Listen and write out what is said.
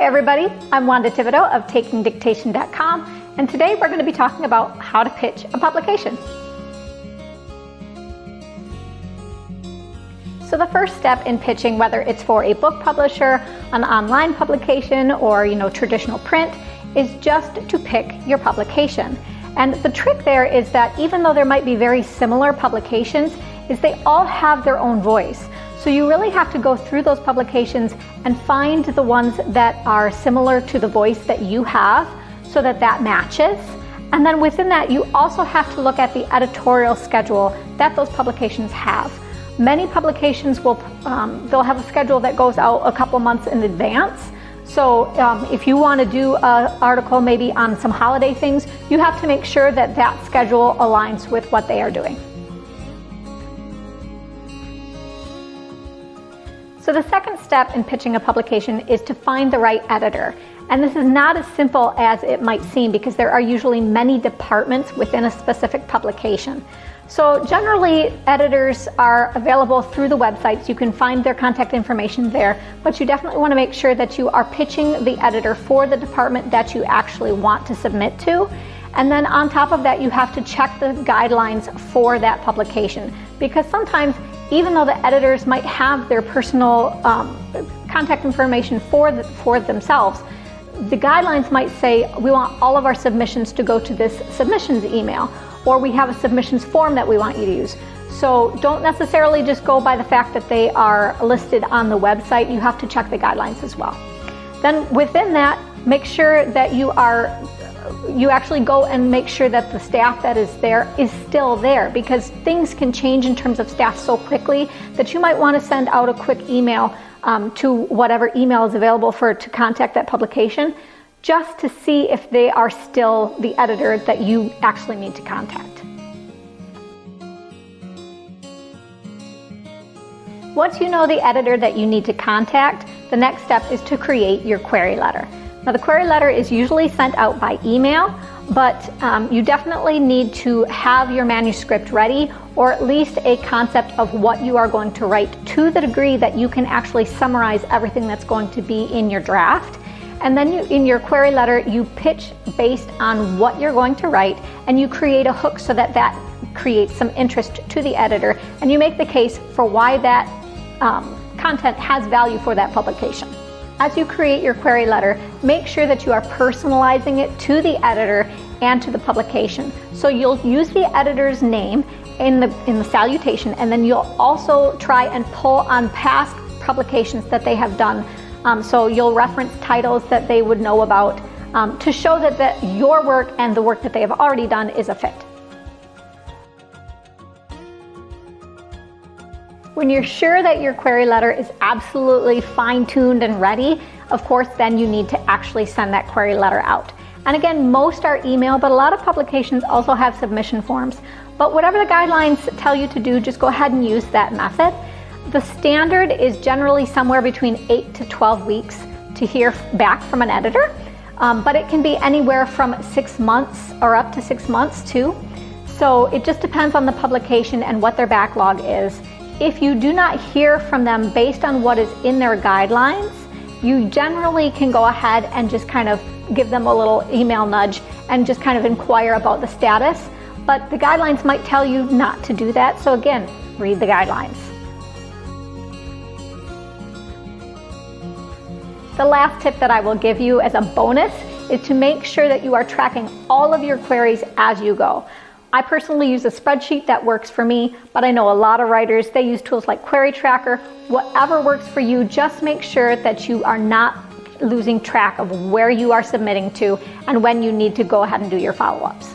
Hey everybody, I'm Wanda Thibodeau of TakingDictation.com, and today we're going to be talking about how to pitch a publication. So the first step in pitching, whether it's for a book publisher, an online publication, or traditional print, is just to pick your publication. And the trick there is that even though there might be very similar publications, is they all have their own voice. So you really have to go through those publications and find the ones that are similar to the voice that you have so that that matches. And then within that, you also have to look at the editorial schedule that those publications have. Many publications will, they'll have a schedule that goes out a couple months in advance. So if you want to do an article maybe on some holiday things, you have to make sure that that schedule aligns with what they are doing. So the second step in pitching a publication is to find the right editor. And this is not as simple as it might seem because there are usually many departments within a specific publication. So generally, editors are available through the websites. You can find their contact information there, but you definitely want to make sure that you are pitching the editor for the department that you actually want to submit to. And then on top of that, you have to check the guidelines for that publication, because sometimes even though the editors might have their personal contact information for themselves, the guidelines might say we want all of our submissions to go to this submissions email, or we have a submissions form that we want you to use. So don't necessarily just go by the fact that they are listed on the website. You have to check the guidelines as well. Then within that, make sure that you actually go and make sure that the staff that is there is still there, because things can change in terms of staff so quickly that you might want to send out a quick email to whatever email is available to contact that publication, just to see if they are still the editor that you actually need to contact. Once you know the editor that you need to contact, the next step is to create your query letter. Now the query letter is usually sent out by email, but you definitely need to have your manuscript ready, or at least a concept of what you are going to write, to the degree that you can actually summarize everything that's going to be in your draft. And then in your query letter, you pitch based on what you're going to write, and you create a hook so that that creates some interest to the editor, and you make the case for why that content has value for that publication. As you create your query letter, make sure that you are personalizing it to the editor and to the publication. So you'll use the editor's name in the salutation, and then you'll also try and pull on past publications that they have done. So you'll reference titles that they would know about to show that your work and the work that they have already done is a fit. When you're sure that your query letter is absolutely fine-tuned and ready, of course, then you need to actually send that query letter out. And again, most are email, but a lot of publications also have submission forms. But whatever the guidelines tell you to do, just go ahead and use that method. The standard is generally somewhere between 8 to 12 weeks to hear back from an editor, but it can be anywhere from 6 months or up to 6 months too. So it just depends on the publication and what their backlog is. If you do not hear from them based on what is in their guidelines, you generally can go ahead and just kind of give them a little email nudge and just kind of inquire about the status. But the guidelines might tell you not to do that. So again, read the guidelines. The last tip that I will give you as a bonus is to make sure that you are tracking all of your queries as you go. I personally use a spreadsheet that works for me, but I know a lot of writers, they use tools like Query Tracker. Whatever works for you, just make sure that you are not losing track of where you are submitting to and when you need to go ahead and do your follow-ups.